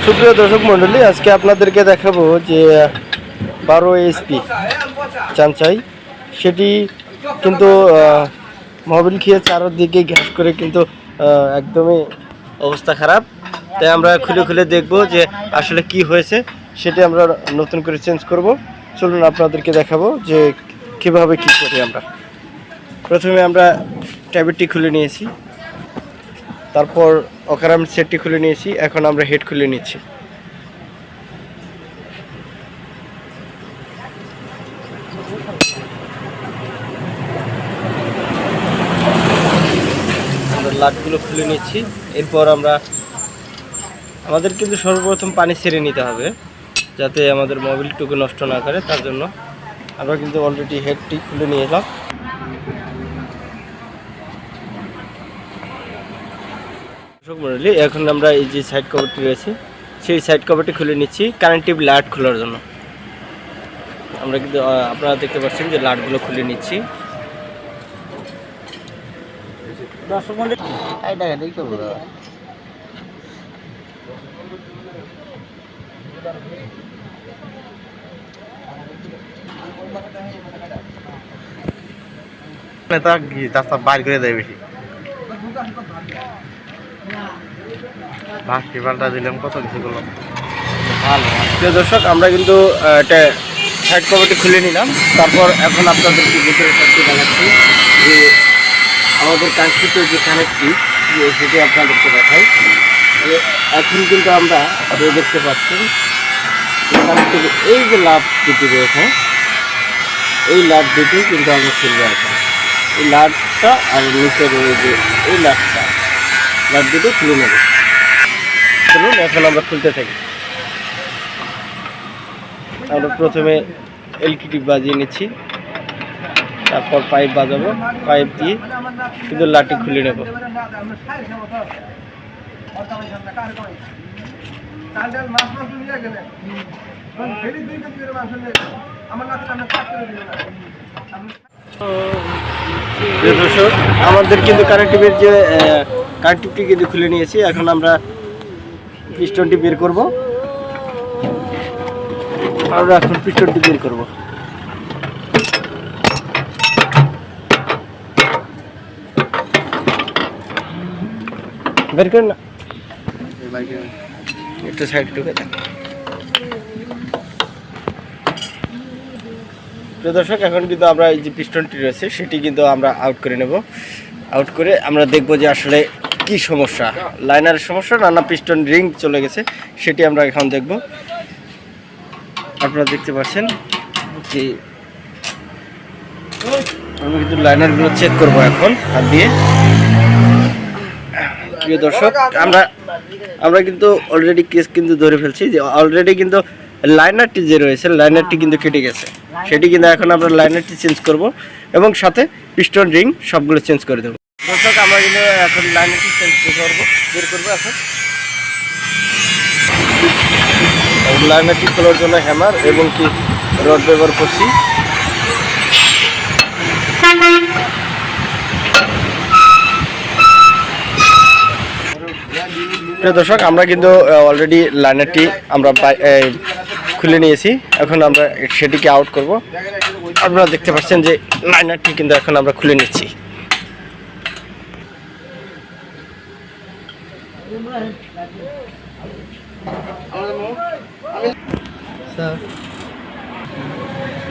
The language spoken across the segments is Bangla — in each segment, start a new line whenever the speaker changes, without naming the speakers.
সুপ্রিয় দর্শক মণ্ডলী, আজকে আপনাদেরকে দেখাবো যে 12 HP চামচাই, সেটি কিন্তু মোবিল খেয়ে চারদিকে গ্যাস করে কিন্তু একদমই অবস্থা খারাপ। তাই আমরা খুলে খুলে দেখব যে আসলে কি হয়েছে, সেটি আমরা নতুন করে চেঞ্জ করব। চলুন আপনাদেরকে দেখাবো যে কিভাবে কি করি। আমরা প্রথমে আমরা ট্যাবলেটটি খুলে নিয়েছি, তারপর অকারাম সেটটি খুলে নিয়েছি, এখন আমরা হেড খুলে নিচ্ছি। আমরা লাটগুলো খুলে নিচ্ছি। এরপর আমাদের কিন্তু সর্বপ্রথম পানি ছেড়ে নিতে হবে যাতে আমাদের মোবিলটুকু নষ্ট না করে। তার জন্য আমরা কিন্তু অলরেডি হেডটি খুলে নিয়ে এলাম। এখন আমরা এই যে সাইড কভারটি রয়েছে সেই সাইড কভারটি খুলে নিচ্ছি কারেন্টিভ লাইট খোলার জন্য। আমরা কিন্তু আপনারা দেখতে পাচ্ছেন যে লাইটগুলো খুলে নিচ্ছি।
বাইর করে দেয় বেশি ভাসটি পাল্টা দিলাম, কত কিছু করলাম।
প্রিয় দর্শক, আমরা কিন্তু এটা সাইড কভারটি খুলে নিলাম। তারপর এখন আপনাদেরকে ভিতরে সাথে দেখাচ্ছি যে আমাদের কাঙ্ক্ষিত যে কানেক্টটি সেটি আপনাদেরকে দেখাই। এখন কিন্তু আমরা দেখতে পাচ্ছি এই যে লাভ দুটি রয়েছে, এই লাভ দুটি কিন্তু আমরা খুলবো এখন। এই লাভটা আর নিচের যে এই লাভ দুটো খুলে নেব। চলুন এখন আমরা খুলতে থাকি। আমরা প্রথমে এলকিটি বাজিয়ে নিচ্ছি, তারপর পাইপ বাজাবো। পাইপ দিয়ে কিন্তু লাঠি খুলে নেব। দর্শক, আমাদের কিন্তু কারেন্টিভের যে কারেন্টিভটি কিন্তু খুলে নিয়েছি। এখন আমরা পিস্টনটি বের করব। আমরা এখন পিস্টনটি বের করব। বের করেন না, একটু সাইড টুকে দেন। দর্শক, এখন কিন্তু আমরা এই যে পিস্টনটি রয়েছে সেটি কিন্তু আমরা আউট করে নেব। আউট করে আমরা দেখব যে আসলে কি সমস্যা, লাইনারের সমস্যা না পিস্টন রিং চলে গেছে, সেটি আমরা এখন দেখব। আপনারা দেখতে পাচ্ছেন যে আমরা কিন্তু লাইনারগুলো চেক করব এখন হাত দিয়ে। প্রিয় দর্শক, আমরা কিন্তু অলরেডি কেস কিন্তু ধরে ফেলছি যে অলরেডি কিন্তু লাইনারটি যে রয়েছে লাইনারটি কিন্তু কেটে গেছে। সেটি কিন্তু এখন আমরা লাইনারটি চেঞ্জ করব এবং সাথে পিস্টন রিং সবগুলো চেঞ্জ করে দেবো। দর্শক, আমরা কিন্তু এখন লাইনারটি চেঞ্জ বের করবো। এখন লাইনারটি খোলার জন্য হ্যামার এবং কি রড ব্যবহার করছি। দর্শক, আমরা কিন্তু অলরেডি লাইনারটি আমরা খুলে নিয়েছি। এখন আমরা সেটিকে আউট করব। আপনারা দেখতে পাচ্ছেন যে লাইনারটি কিন্তু এখন আমরা খুলে নিচ্ছি।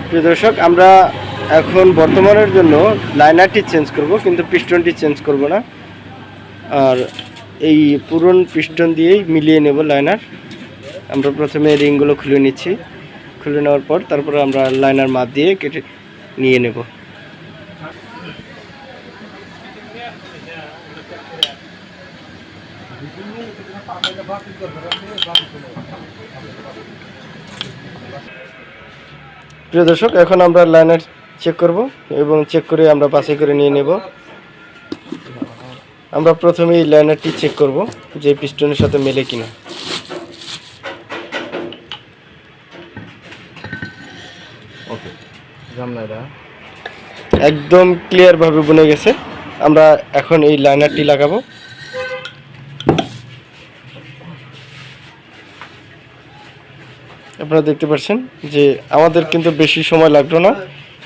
প্রিয় দর্শক, আমরা এখন বর্তমানের জন্য লাইনারটি চেঞ্জ করব, কিন্তু পিস্টনটি চেঞ্জ করব না। আর এই পুরন পিস্টন দিয়েই মিলিয়ে নেব লাইনার। আমরা প্রথমে রিংগুলো খুলে নিচ্ছি। খুলে নেওয়ার পর তারপরে আমরা লাইনার মাপ দিয়ে কেটে নিয়ে নেব। প্রিয় দর্শক, এখন আমরা লাইনার চেক করব এবং চেক করে আমরা বাছাই করে নিয়ে নেব। আমরা প্রথমে এই লাইনারটি চেক করব যে পিস্টনের সাথে মেলে কিনা। একদম ক্লিয়ার ভাবে বনে গেছে। আমরা এখন এই লাইনারটি লাগাবো। আপনারা দেখতে পাচ্ছেন যে আমাদের কিন্তু বেশি সময় লাগলো না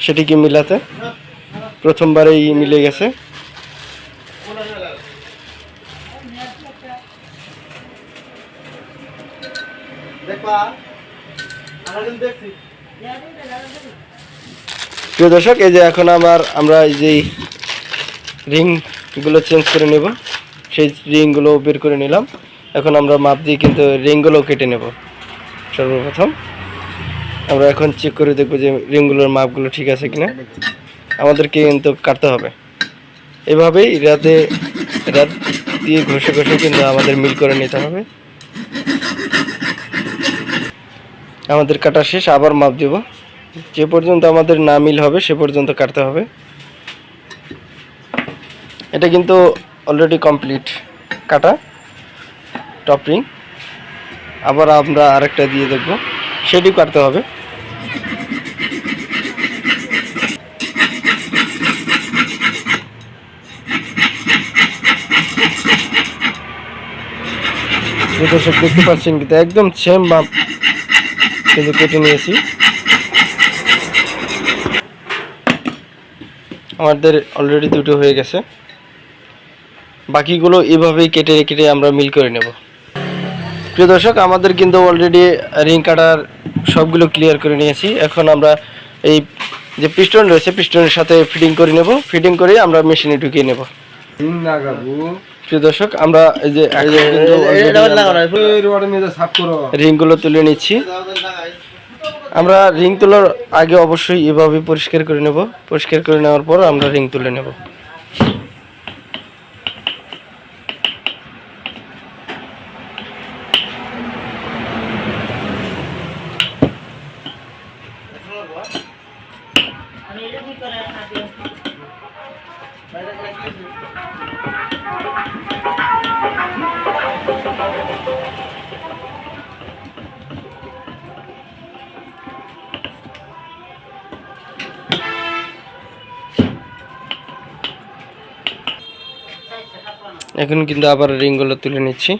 সেটিকে মিলাতে, প্রথমবারেই মিলে গেছে। প্রিয় দর্শক, এই যে এখন আমরা এই যে রিংগুলো চেঞ্জ করে নেব, সেই রিংগুলো বের করে নিলাম। এখন আমরা মাপ দিয়ে কিন্তু রিংগুলো কেটে নেব। সর্বপ্রথম আমরা এখন চেক করে দেখব যে রিংগুলোর মাপগুলো ঠিক আছে কিনা। আমাদেরকে কিন্তু কাটতে হবে এভাবেই রাত দিয়ে ঘষে ঘষে কিন্তু আমাদের মিল করে নিতে হবে। আমাদের কাটা শেষ, আবার মাপ দেব। যে পর্যন্ত আমাদের না মিল হবে সে পর্যন্ত কাটতে হবে। এটা কিন্তু অলরেডি কমপ্লিট কাটা টপ রিং। আবার আমরা আরেকটা দিয়ে দেখব, সেটি কাটতে হবে। দর্শক দেখতে পাচ্ছেন কিন্তু একদম সেম মাপ কিন্তু কেটে নিয়েছি। আমাদের অলরেডি দুটো হয়ে গেছে, বাকিগুলো এভাবেই কেটে কেটে আমরা মিল করে নেব। প্রিয় দর্শক, আমাদের কিন্তু অলরেডি রিং কাটার সবগুলো ক্লিয়ার করে নিয়েছি। এখন আমরা এই যে পিস্টন রয়েছে পিস্টনের সাথে ফিটিং করে নেব। ফিটিং করে আমরা মেশিনে ঢুকিয়ে নেব। প্রিয় দর্শক, আমরা এই যে রিংগুলো তুলে নিচ্ছি। আমরা রিং তোলার আগে অবশ্যই এভাবে পরিষ্কার করে নেব। পরিষ্কার করে নেওয়ার পর আমরা রিং তুলে নেব। এখন কিন্তু আবার রিংগুলো তুলে নিচ্ছি।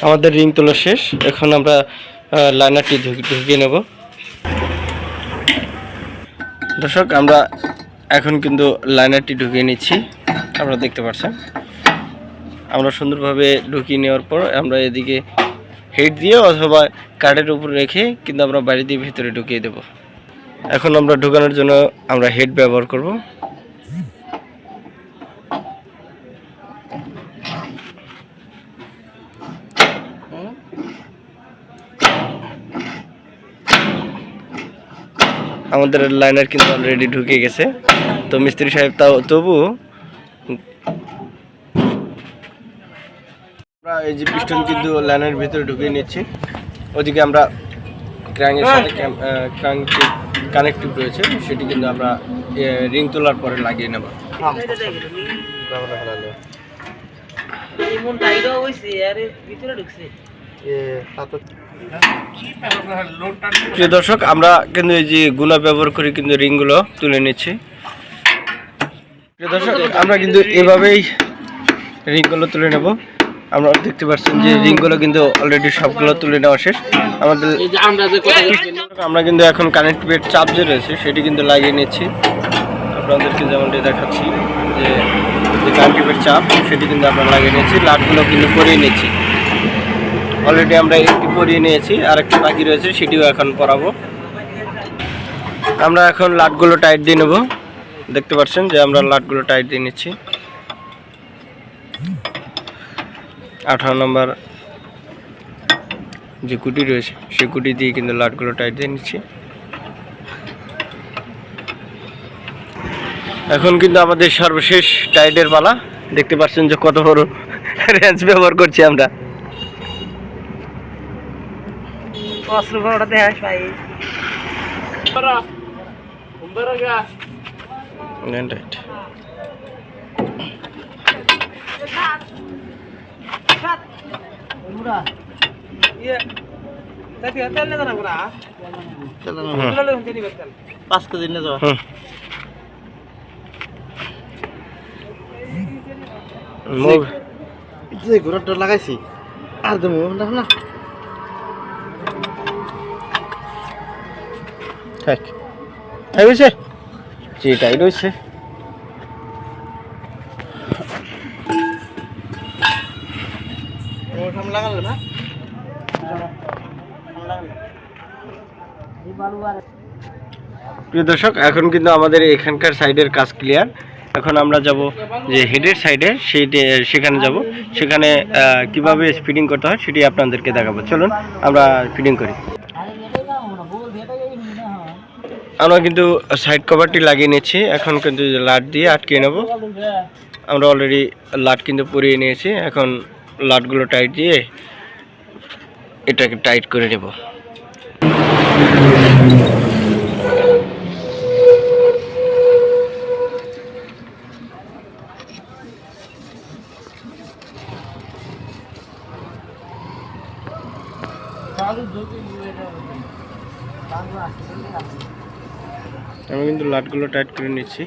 আমাদের রিং তোলা শেষ। এখন আমরা লাইনারটি ঢুকিয়ে নেব। দর্শক, আমরা এখন কিন্তু লাইনারটি ঢুকিয়ে নিচ্ছি। আপনারা দেখতে পাচ্ছেন আমরা সুন্দরভাবে ঢুকিয়ে নেওয়ার পর আমরা এদিকে হেড দিয়ে অথবা কাঠের উপর রেখে কিন্তু আমরা বাড়ি দিয়ে ভিতরে ঢুকিয়ে দেব। এখন আমরা ঢুকানোর জন্য আমরা হেড ব্যবহার করব। আমাদের লাইনার কিন্তু অলরেডি ঢুকে গেছে। তো মিস্ত্রি সাহেব তবু আমরা এই যে পিস্টন কিন্তু লাইনের ভিতরে ঢুকিয়ে নিচ্ছি। ওদিকে আমরা ক্র্যাঙ্কের সাথে কানেক্টিভ রয়েছে, সেটি কিন্তু আমরা রিং তোলার পরে লাগিয়ে নেব। প্রিয় দর্শক, আমরা কিন্তু এই যে গুনা ব্যবহার করে কিন্তু রিংগুলো তুলে নিচ্ছি। প্রিয় দর্শক, আমরা কিন্তু এভাবেই রিংগুলো তুলে নেব। আমরা দেখতে পাচ্ছেন যে রিংগুলো কিন্তু অলরেডি সবগুলো তুলে নেওয়া শেষ। আমরা কিন্তু এখন কানেক্টিভের চাপ যে রয়েছে সেটি কিন্তু লাগিয়ে নিচ্ছি। আপনাদেরকে যেমনটি দেখাচ্ছি যে কানেক্টিভের চাপ সেটি কিন্তু আমরা লাগিয়ে নিচ্ছি। লাটগুলো কিন্তু পরিয়ে নিচ্ছি। অলরেডি আমরা একটি পরিয়ে নিয়েছি, আর একটি বাকি রয়েছে, সেটিও এখন পরাবো। আমরা এখন লাটগুলো টাইট দিয়ে নেব। দেখতে পাচ্ছেন যে আমরা লাটগুলো টাইট দিয়ে নিচ্ছি। 18 নম্বর যে কুটি রয়েছে সেই কুটি দিয়ে কিন্তু লাটগুলো টাইট দিয়ে নিচ্ছি। এখন কিন্তু আমাদের সর্বশেষ টাইটের পালা। দেখতে পাচ্ছেন যে কত বড় রেঞ্জ ব্যবহার করছি আমরা। টাইট
পাঁচ কেজি নিয়ে যাওয়া ঘোরাটা লাগাইছি আর দেবো না
হয়েছে জি টাইট হয়েছে
লাগালে না
প্রিয় দর্শক এখন কিন্তু আমাদের এখানকার সাইডের কাজ ক্লিয়ার এখন আমরা যাব যে হেডের সাইডে সেখানে যাব সেখানে কিভাবে ফিটিং করতে হয় সেটি আপনাদেরকে দেখাবো চলুন আমরা ফিটিং করি আমরা কিন্তু সাইড কভারটি লাগিয়ে নিচ্ছি এখন কিন্তু লাট দিয়ে আটকে নেব আমরা অলরেডি লাট কিন্তু পরিয়ে নিয়েছি এখন লাটগুলো টাইট দিয়ে এটাকে টাইট করে নেব আমি কিন্তু লাটগুলো টাইট করে নিচ্ছি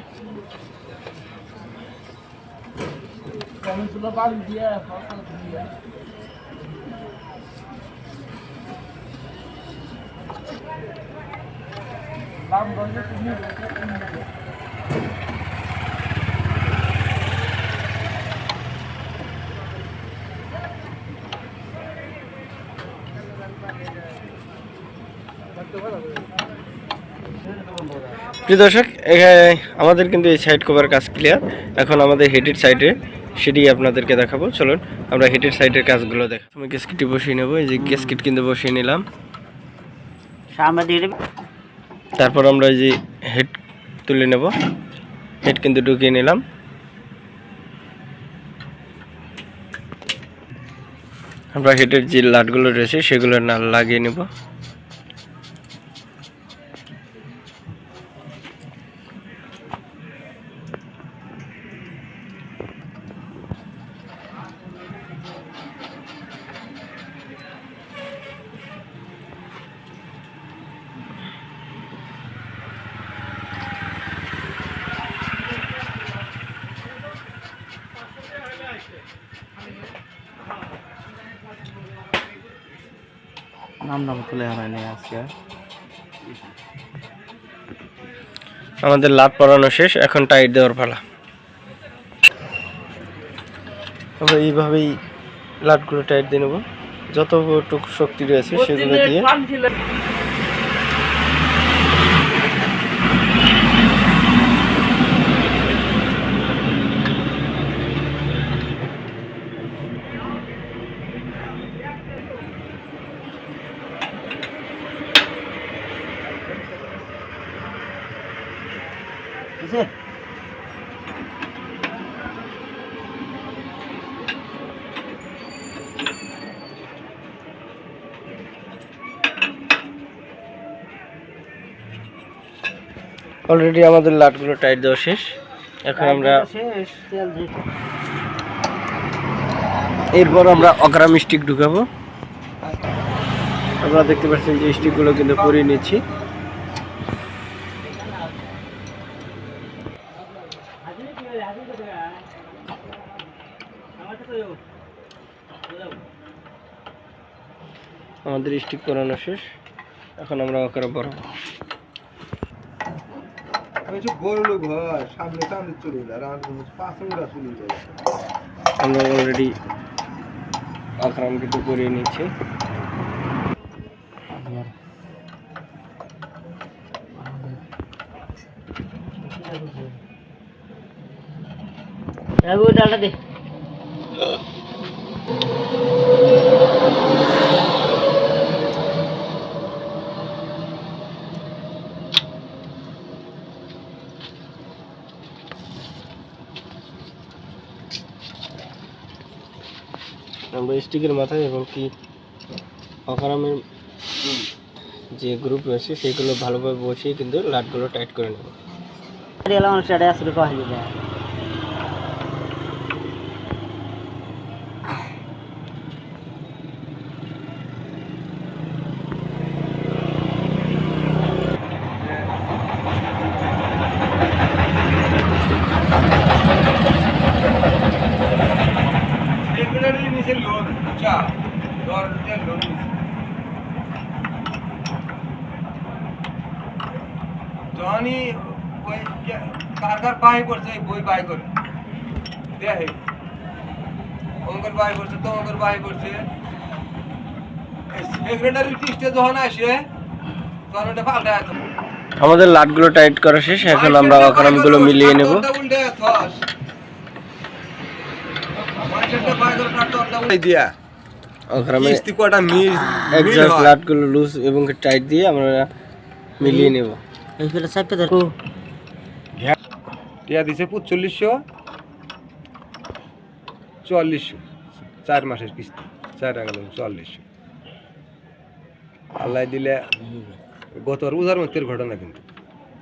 প্রিয় দর্শক আমাদের কিন্তু এই সাইড কভার কাজ ক্লিয়ার এখন আমাদের হেডের সাইডে সেটি আপনাদেরকে দেখাবো চলুন আমরা হেডের সাইডের কাজগুলো দেখাবো আমি গ্যাসকিটটি বসিয়ে নেবো এই যে গ্যাসকিট কিন্তু বসিয়ে নিলাম তারপর আমরা এই যে হেড তুলে নেব হেড কিন্তু ঢুকিয়ে নিলাম আমরা হেডের যে লাটগুলো রয়েছে সেগুলো না লাগিয়ে নেব
নাম তুলে হারায়নি আজকে
আমাদের লাট পরানো শেষ এখন টাইট দেওয়ার পালা আমরা এইভাবেই লাটগুলো টাইট দিয়ে নেব যতটুকু শক্তি রয়েছে সেগুলো দিয়ে অলরেডি আমাদের লাটগুলো টাইট দেওয়া শেষ এখন আমরা এরপর আমরা অকরাম স্টিক ঢুকাবো আপনারা দেখতে পাচ্ছেন যে স্টিকগুলো কিন্তু পরিয়ে নিচ্ছি আমাদের স্টিক পরানো শেষ এখন আমরা অকরাম পরাবো আমরা অলরেডি আকরাম কিন্তু করিয়ে নিচ্ছি
ডালটা দে
আমরা স্টিকের মাথায় এবং কি অকারামের যে গ্রুপ রয়েছে সেগুলো ভালোভাবে বসিয়ে কিন্তু লাটগুলো টাইট করে নেব
আসলে কহিল
কার বাই করছে এই বই বাই করে দেখে অঙ্কর বাই করছে তো অঙ্কর বাই করছে সেক্রেটারি টিস্টে যখন আসে তখন ওটা পাল্টায় আমাদের লাটগুলো টাইট করা শেষ এখন আমরা অকারণগুলো মিলিয়ে নেব দিয়া অকারণে কিস্তি কটা মিল এক্সাক্ট লাটগুলো লুজ এবং টাইট দিয়ে আমরা মিলিয়ে নেব
এই ফেলে সাইডটা দেখো
টিয়া দিছে 4500 4400 4 মাসের কিস্তি 4 গেল 4400 আল্লাহ দিলে গত রোজার মধ্যে ঘটনা কিন্তু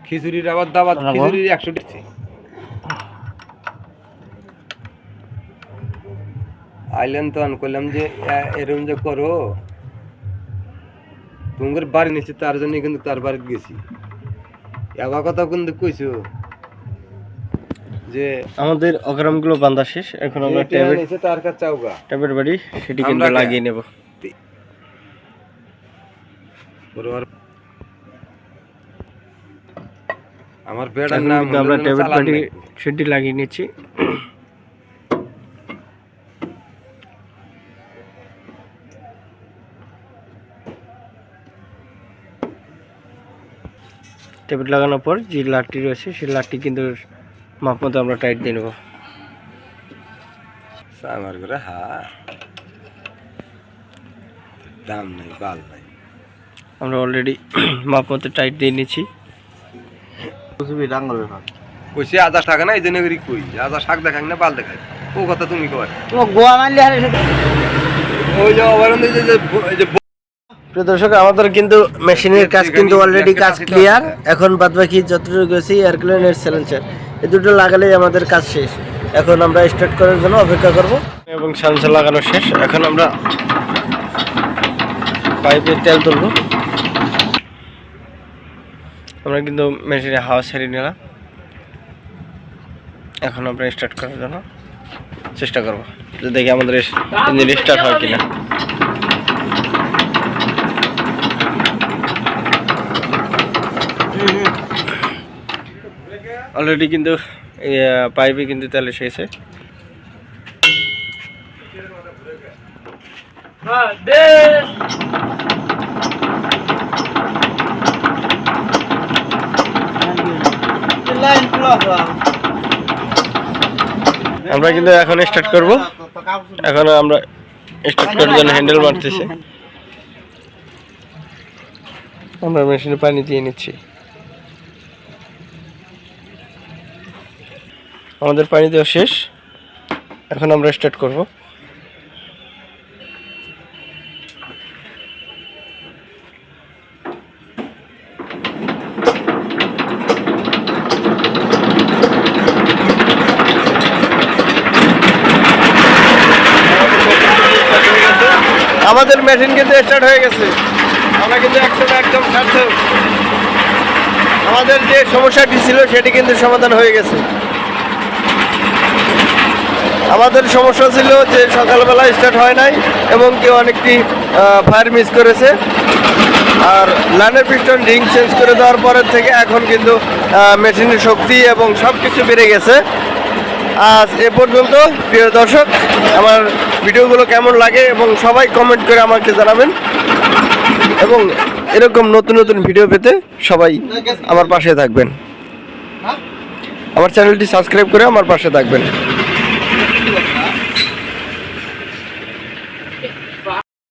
খিচুড়ির আবার দাবাত খিচুড়ির 100 দিচ্ছে আইলেন তো আন করলাম যে এরকম যে করো তোমার বাড়ি নিচে তার জন্য কিন্তু তার বাড়িতে গেছি এবার কথা কিন্তু কইছো যে আমাদের অগ্রামগুলো বাঁধা শেষ এখন আমরা ট্যাবের নিচে তার কাছে চাওগা ট্যাবের বাড়ি সেটি কিন্তু লাগিয়ে নেব আমার বেড়ার নাম আমরা ট্যাবের বাড়ি সেটি লাগিয়ে নিচ্ছি টেবিল লাগানোর পর যে লাটটি রয়েছে সেই লাটটি কিন্তু মাপ মতো আমরা টাইট দিয়ে নেব আমার করে দাম নাই বাল নাই আমরা অলরেডি মাপ মতো টাইট দিয়ে নিচ্ছি কইছে 1000 টাকা না এই জন্য কই 1000 শাক দেখাই না বাল দেখাই ও কথা তুমি কই
গোয়া মারলে আরে
ওই যে অবরণ যে প্রিয় দর্শক আমাদের কিন্তু মেশিনের কাজ কিন্তু অলরেডি কাজ ক্লিয়ার এখন বাদবাকি যতটুকু গেছি এয়ার ক্লিনার সিলেন্সার এই দুটো লাগালেই আমাদের কাজ শেষ এখন আমরা স্টার্ট করার জন্য অপেক্ষা করব এবং সিলেন্সার লাগানো শেষ এখন আমরা পাইপের তেল তুলব আমরা কিন্তু মেশিনে হাওয়া ছেড়ে নিলাম এখন আমরা স্টার্ট করার জন্য চেষ্টা করব যে দেখি আমাদের ইঞ্জিন স্টার্ট হয় কিনা অলরেডি কিন্তু পাইপে কিন্তু তেল এসেছে আমরা কিন্তু এখন স্টার্ট করব এখন আমরা স্টার্ট করার জন্য হ্যান্ডেল মারতেছি আমরা মেশিনে পানি দিয়ে নিচ্ছি আমাদের পানি দেওয়া শেষ এখন আমরা স্টার্ট করব আমাদের মেশিন কিন্তু স্টার্ট হয়ে গেছে আমরা কিন্তু একদম সার্থক আমাদের যে সমস্যাটি ছিল সেটি কিন্তু সমাধান হয়ে গেছে আমাদের সমস্যা ছিল যে সকালবেলা স্টার্ট হয় নাই এবং কেউ অনেকটি ফায়ার মিস করেছে আর লাইনের পিস্টন রিং চেঞ্জ করে দেওয়ার পরের থেকে এখন কিন্তু মেশিনের শক্তি এবং সব কিছু বেড়ে গেছে আজ এ পর্যন্ত প্রিয় দর্শক আমার ভিডিওগুলো কেমন লাগে এবং সবাই কমেন্ট করে আমাকে জানাবেন এবং এরকম নতুন নতুন ভিডিও পেতে সবাই আমার পাশে থাকবেন আমার চ্যানেলটি সাবস্ক্রাইব করে আমার পাশে থাকবেন